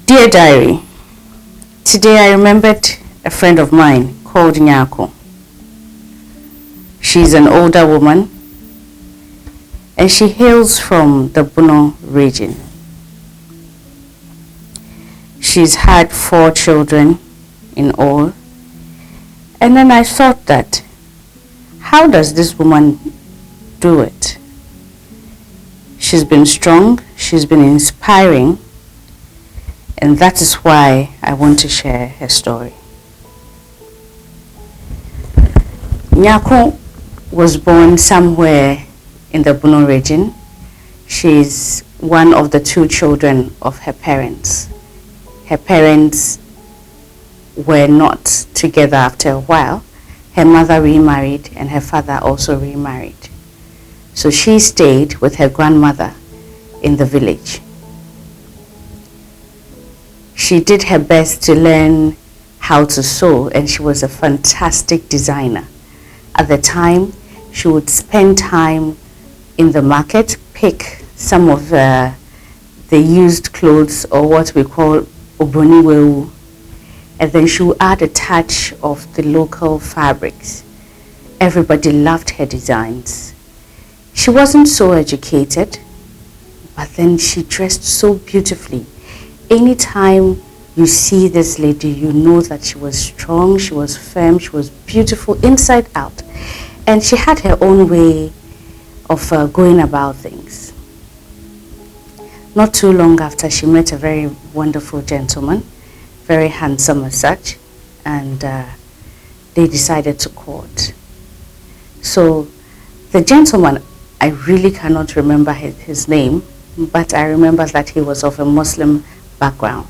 Dear Diary, today I remembered a friend of mine called Nyarko. She's an older woman and she hails from the Bono region. She's had 4 children in all. And then I thought that, how does this woman do it? She's been strong, she's been inspiring, and that is why I want to share her story. Nyarko was born somewhere in the Bono region. She's one of the 2 children of her parents. Her parents were not together after a while. Her mother remarried and her father also remarried. So she stayed with her grandmother in the village. She did her best to learn how to sew, and she was a fantastic designer. At the time, she would spend time in the market, pick some of the used clothes, or what we call oboniwewu, and then she would add a touch of the local fabrics. Everybody loved her designs. She wasn't so educated, but then she dressed so beautifully. Anytime you see this lady, you know that she was strong, she was firm, she was beautiful inside out. And she had her own way of going about things. Not too long after, she met a very wonderful gentleman, very handsome as such, and they decided to court. So the gentleman, I really cannot remember his name, but I remember that he was of a Muslim background.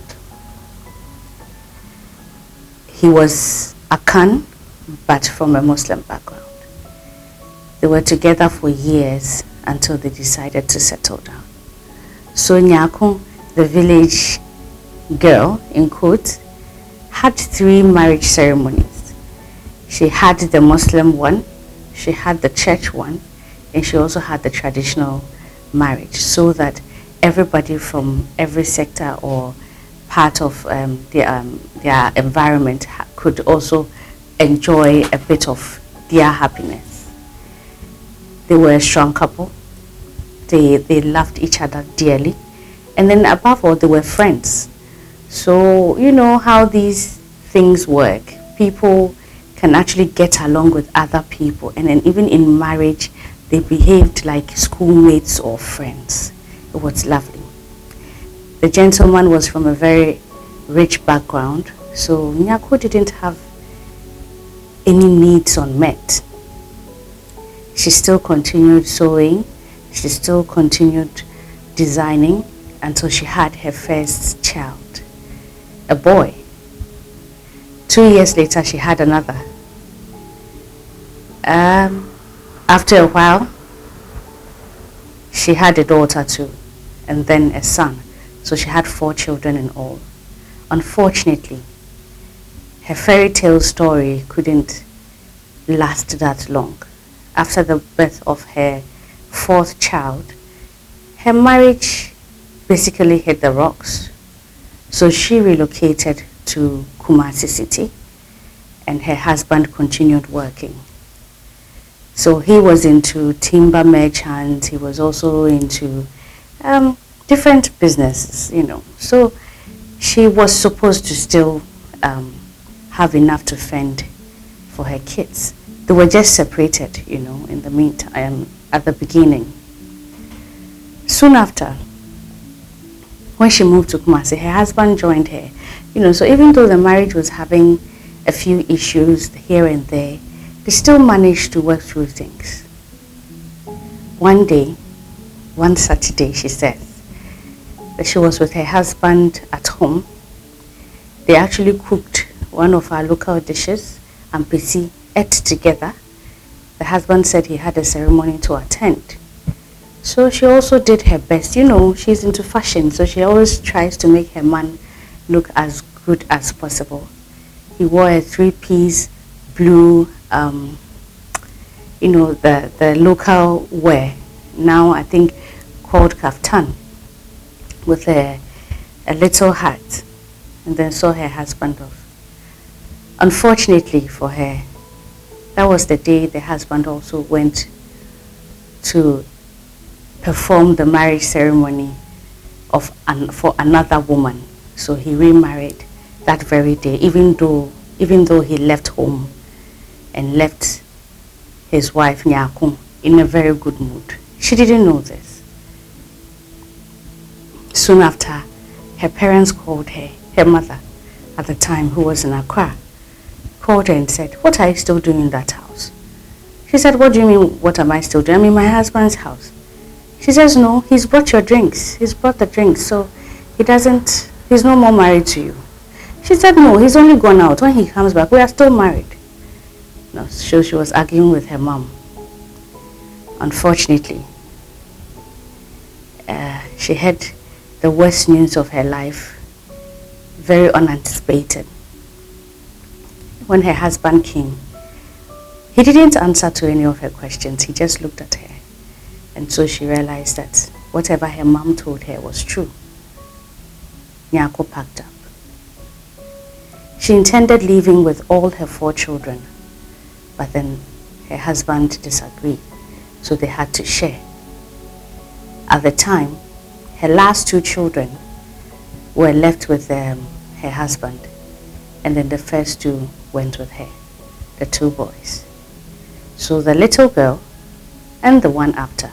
He was a Khan, but from a Muslim background. They were together for years until they decided to settle down. So Nyarko, the village girl, in quotes, had 3 marriage ceremonies. She had the Muslim one, she had the church one, and she also had the traditional marriage, so that everybody from every sector or part of their environment could also enjoy a bit of their happiness. They were a strong couple. They loved each other dearly, and then above all, they were friends. So you know how these things work. People can actually get along with other people, and then even in marriage, they behaved like schoolmates or friends. It was lovely. The gentleman was from a very rich background, so Nyarko didn't have any needs unmet. She still continued sewing, she still continued designing until she had her first child, a boy. 2 years later, she had another. After a while, she had a daughter too, and then a son. So she had 4 children in all. Unfortunately, her fairy tale story couldn't last that long. After the birth of her 4th child, her marriage basically hit the rocks. So she relocated to Kumasi City, and her husband continued working. So he was into timber merchants, he was also into different businesses, you know. So she was supposed to still have enough to fend for her kids. They were just separated, you know, in the meantime, at the beginning. Soon after, when she moved to Kumasi, her husband joined her. You know, so even though the marriage was having a few issues here and there, they still managed to work through things. One Saturday, she says that she was with her husband at home. They actually cooked one of our local dishes, and Pesi ate together. The husband said he had a ceremony to attend. So she also did her best. You know, she's into fashion, so she always tries to make her man look as good as possible. He wore a 3-piece blue, you know, the local wear, now I think called kaftan, with a little hat. and then saw her husband off. Unfortunately for her, that was the day the husband also went to perform the marriage ceremony for another woman. So he remarried that very day, even though he left home and left his wife Nyarko in a very good mood. She didn't know this. Soon after, her parents called her. Her mother, at the time, who was in Accra, called her and said, "What are you still doing in that house?" She said, "What do you mean, what am I still doing? I'm in my husband's house." She says, "No, he's brought your drinks. He's brought the drinks, so he's no more married to you." She said, "No, he's only gone out. When he comes back, we are still married." No, so she was arguing with her mom. Unfortunately, she had the worst news of her life, very unanticipated. When her husband came, he didn't answer to any of her questions. He just looked at her. And so she realized that whatever her mom told her was true. Nyarko packed up. She intended leaving with all her 4 children, but then her husband disagreed, so they had to share. At the time, her last 2 children were left with her husband, and then the first 2 went with her, the 2 boys. So the little girl and the one after.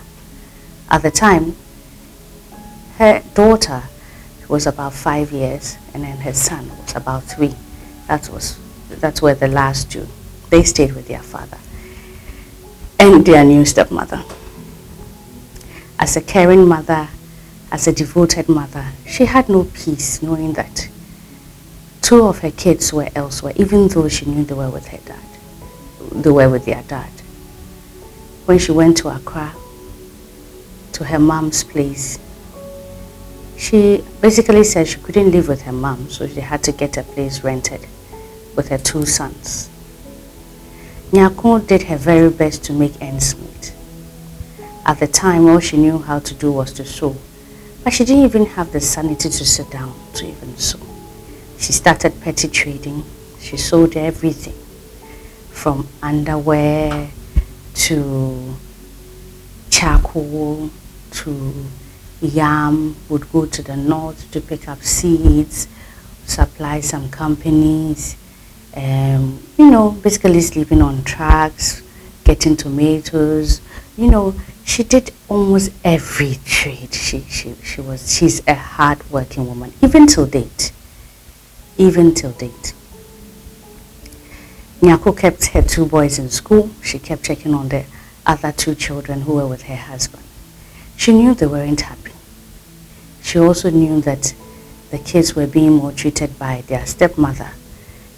At the time, her daughter was about 5 years, and then her son was about 3. That's where the last 2. They stayed with their father and their new stepmother. As a caring mother, as a devoted mother, she had no peace knowing that 2 of her kids were elsewhere, even though she knew they were with her dad. They were with their dad. When she went to Accra, to her mom's place, she basically said she couldn't live with her mom, so she had to get a place rented with her 2 sons. Nyarko did her very best to make ends meet. At the time, all she knew how to do was to sew, but she didn't even have the sanity to sit down to even sew. She started petty trading. She sold everything, from underwear to charcoal to yam. Would go to the north to pick up seeds, supply some companies, basically sleeping on trucks, getting tomatoes. She did almost every trade. She's a hard-working woman, even till date. Nyarko kept her 2 boys in school. She kept checking on the other 2 children who were with her husband. She knew they weren't happy. She also knew that the kids were being maltreated by their stepmother,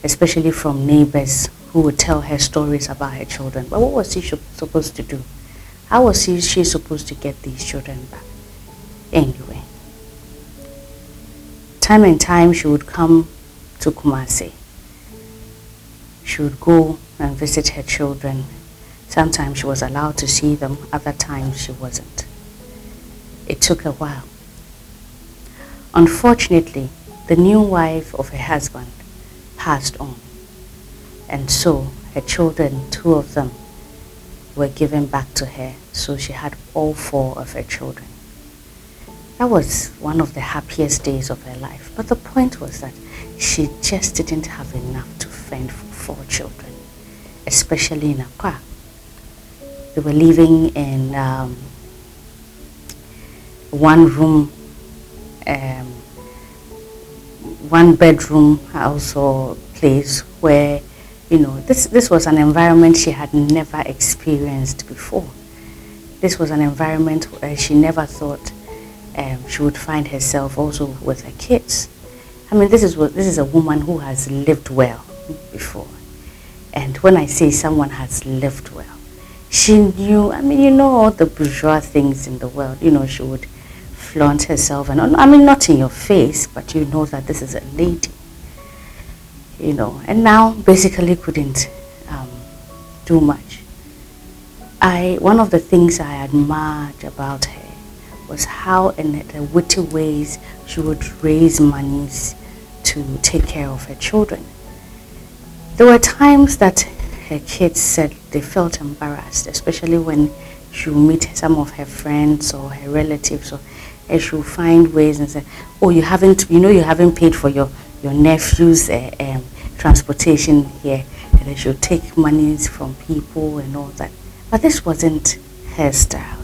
especially from neighbors who would tell her stories about her children. But what was she supposed to do? How was she supposed to get these children back? Anyway, time and time she would come to Kumasi. She would go and visit her children. Sometimes she was allowed to see them, other times she wasn't. It took a while. Unfortunately, the new wife of her husband passed on, and so her children, 2 of them, were given back to her, so she had all 4 of her children. That was one of the happiest days of her life, but the point was that she just didn't have enough to fend for 4 children, especially in Accra. They were living in 1 bedroom house or place where, this was an environment she had never experienced before. This was an environment where she never thought she would find herself also with her kids. This is a woman who has lived well before. And when I say someone has lived well, she knew, all the bourgeois things in the world. She would flaunt herself, and not in your face, but you know that this is a lady. And now basically couldn't do much. One of the things I admired about her was how in the witty ways she would raise monies to take care of her children. There were times that her kids said they felt embarrassed, especially when she would meet some of her friends or her relatives, or she would find ways and say, oh, you haven't paid for your nephew's transportation here, and then she'll take monies from people and all that. But this wasn't her style.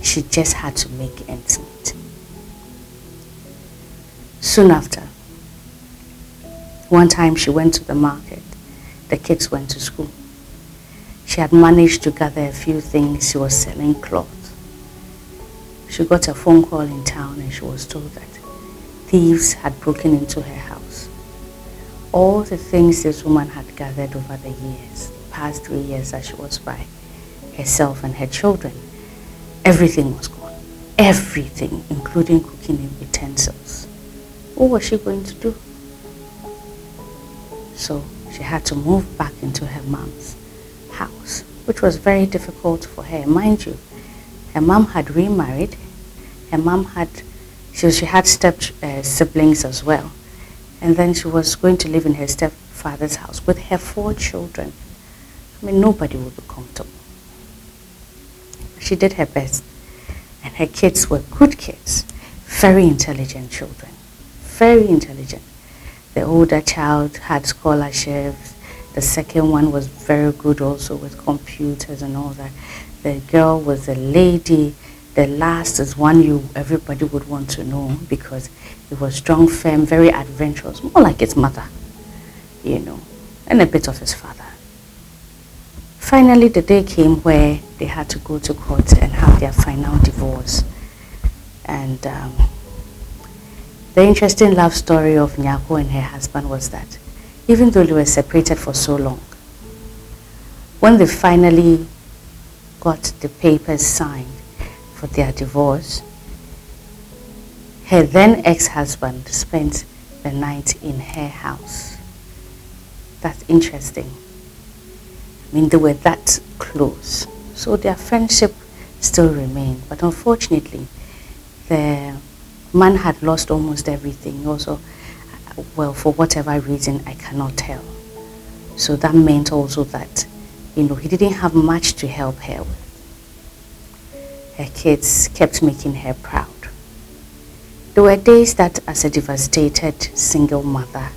She just had to make ends meet. Soon after, one time she went to the market. The kids went to school. She had managed to gather a few things. She was selling cloth. She got a phone call in town and she was told that thieves had broken into her house. All the things this woman had gathered over the years, past 3 years that she was by herself and her children, everything was gone. Everything, including cooking utensils. What was she going to do? So she had to move back into her mom's house, which was very difficult for her. Mind you, her mom had remarried. Her mom she had siblings as well. And then she was going to live in her stepfather's house with her 4 children. I mean, nobody would be comfortable. She did her best. And her kids were good kids, very intelligent children, very intelligent. The older child had scholarships. The second one was very good also with computers and all that. The girl was a lady. The last is one everybody would want to know because he was strong, firm, very adventurous, more like his mother, and a bit of his father. Finally, the day came where they had to go to court and have their final divorce. And the interesting love story of Nyarko and her husband was that even though they were separated for so long, when they finally got the papers signed for their divorce, her then ex-husband spent the night in her house. That's interesting. I mean, they were that close. So their friendship still remained. But unfortunately, the man had lost almost everything. Also, well, for whatever reason, I cannot tell. So that meant also that, he didn't have much to help her with. Her kids kept making her proud. There were days that as a devastated single mother,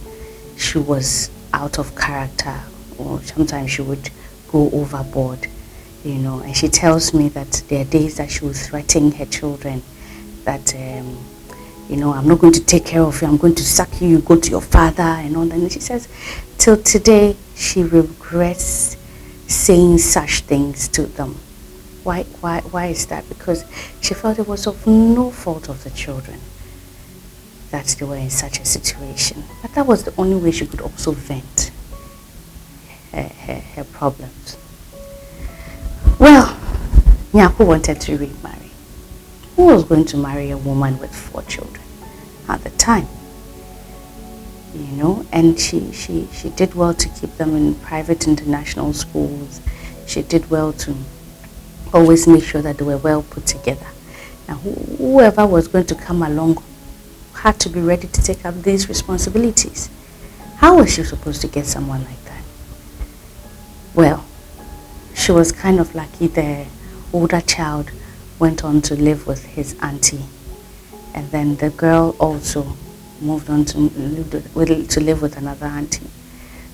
she was out of character, or sometimes she would go overboard, and she tells me that there are days that she would threaten her children that, I'm not going to take care of you, I'm going to sack you, you go to your father, and all that. And she says, till today, she regrets saying such things to them. Why is that? Because she felt it was of no fault of the children that they were in such a situation. But that was the only way she could also vent her problems. Well, Nyarko wanted to remarry. Who was going to marry a woman with 4 children at the time? And she did well to keep them in private international schools. She did well to always make sure that they were well put together. Now, whoever was going to come along had to be ready to take up these responsibilities. How was she supposed to get someone like that? Well, she was kind of lucky. The older child went on to live with his auntie, and then the girl also moved on to live with another auntie.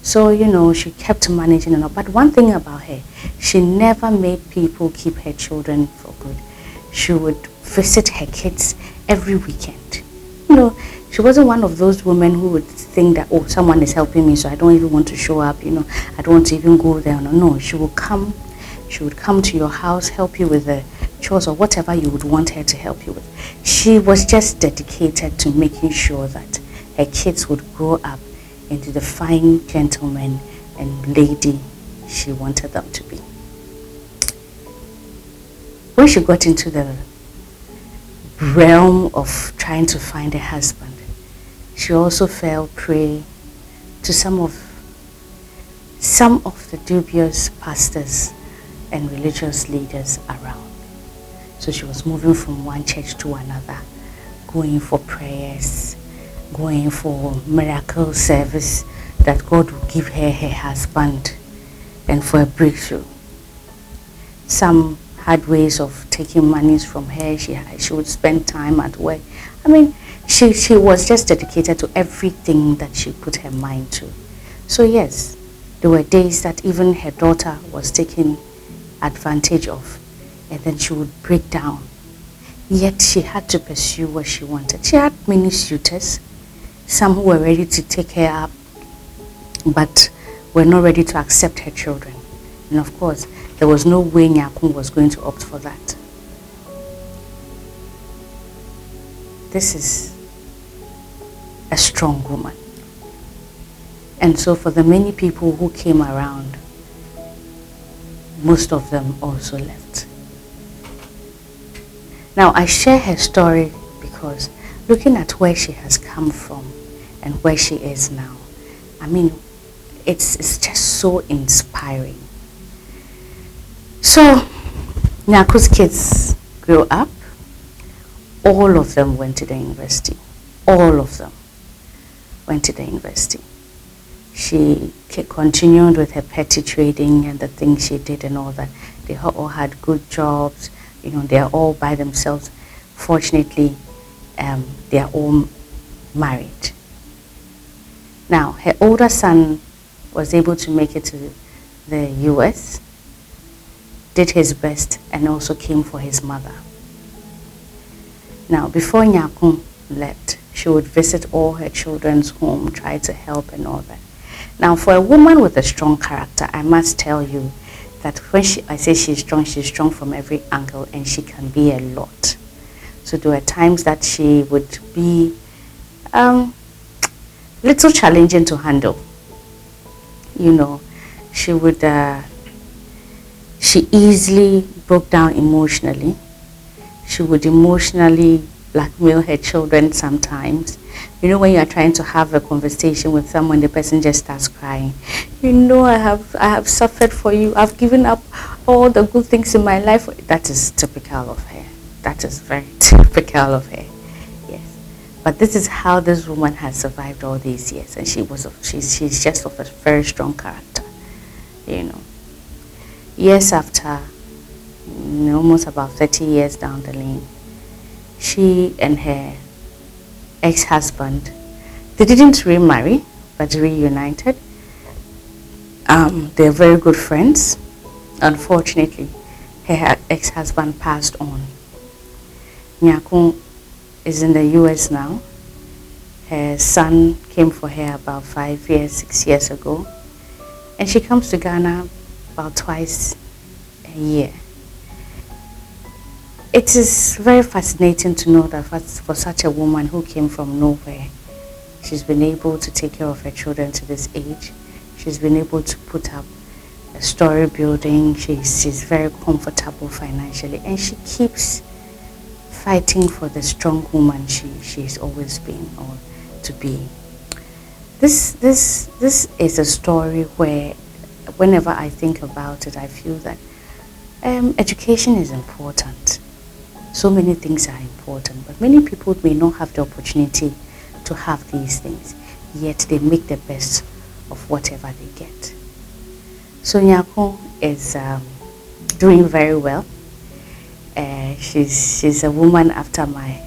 So, she kept managing and all. But one thing about her, she never made people keep her children for good. She would visit her kids every weekend. She wasn't one of those women who would think that, oh, someone is helping me, so I don't even want to show up, I don't want to even go there. No, she would come to your house, help you with the chores or whatever you would want her to help you with. She was just dedicated to making sure that her kids would grow up into the fine gentleman and lady she wanted them to be. When she got into the realm of trying to find a husband, she also fell prey to some of the dubious pastors and religious leaders around. So she was moving from one church to another, going for prayers, going for miracle service that God will give her husband and for a breakthrough. Some had ways of taking monies from her. She would spend time at work. I mean, she was just dedicated to everything that she put her mind to. So yes, there were days that even her daughter was taken advantage of, and then she would break down. Yet she had to pursue what she wanted. She had many suitors, some who were ready to take her up, but were not ready to accept her children. And of course, there was no way Nyarko was going to opt for that. This is a strong woman. And so for the many people who came around, most of them also left. Now, I share her story because looking at where she has come from and where she is now, I mean, it's just so inspiring. So, Nyarko's kids grew up. All of them went to the university. All of them went to the university. She continued with her petty trading and the things she did and all that. They all had good jobs. You know, they are all by themselves. Fortunately, they are all married. Now, her older son was able to make it to the US, did his best, and also came for his mother. Now, before Nyarko left, she would visit all her children's home, try to help and all that. Now, for a woman with a strong character, I must tell you that when I say she's strong from every angle, and she can be a lot. So there were times that she would be little challenging to handle. You know, she would she easily broke down emotionally. She would emotionally blackmail her children sometimes. You know, when you are trying to have a conversation with someone, the person just starts crying. You know, I have suffered for you. I've given up all the good things in my life. That is typical of her. That is very typical of her. Yes. But this is how this woman has survived all these years, and she's just of a very strong character. You know. Years after, almost about 30 years down the lane, she and her ex-husband, they didn't remarry, but reunited. They're very good friends. Unfortunately, her ex-husband passed on. Nyarko is in the US now. Her son came for her about 5 years, 6 years ago. And she comes to Ghana about twice a year. It is very fascinating to know that for such a woman who came from nowhere, she's been able to take care of her children to this age. She's been able to put up a story building. She's very comfortable financially, and she keeps fighting for the strong woman she's always been or to be. This is a story where whenever I think about it, I feel that education is important. So many things are important, but many people may not have the opportunity to have these things, yet they make the best of whatever they get. So Nyarko is doing very well. She's a woman after my,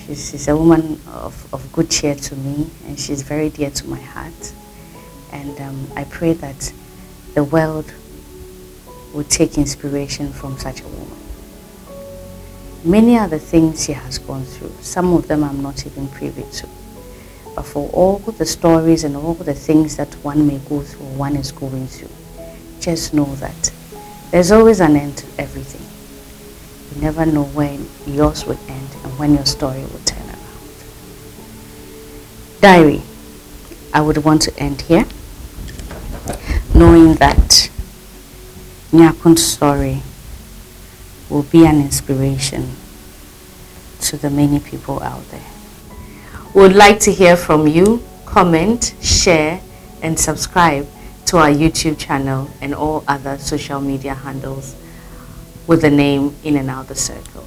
she's a woman of good cheer to me, and she's very dear to my heart. And I pray that the world will take inspiration from such a woman. Many other things she has gone through, some of them I'm not even privy to. But for all the stories and all the things that one may go through, one is going through, just know that there's always an end to everything. You never know when yours will end and when your story will turn around. Diary, I would want to end here, knowing that Nyarko's story will be an inspiration to the many people out there. We would like to hear from you. Comment, share, and subscribe to our YouTube channel and all other social media handles with the name In and Out the Circle.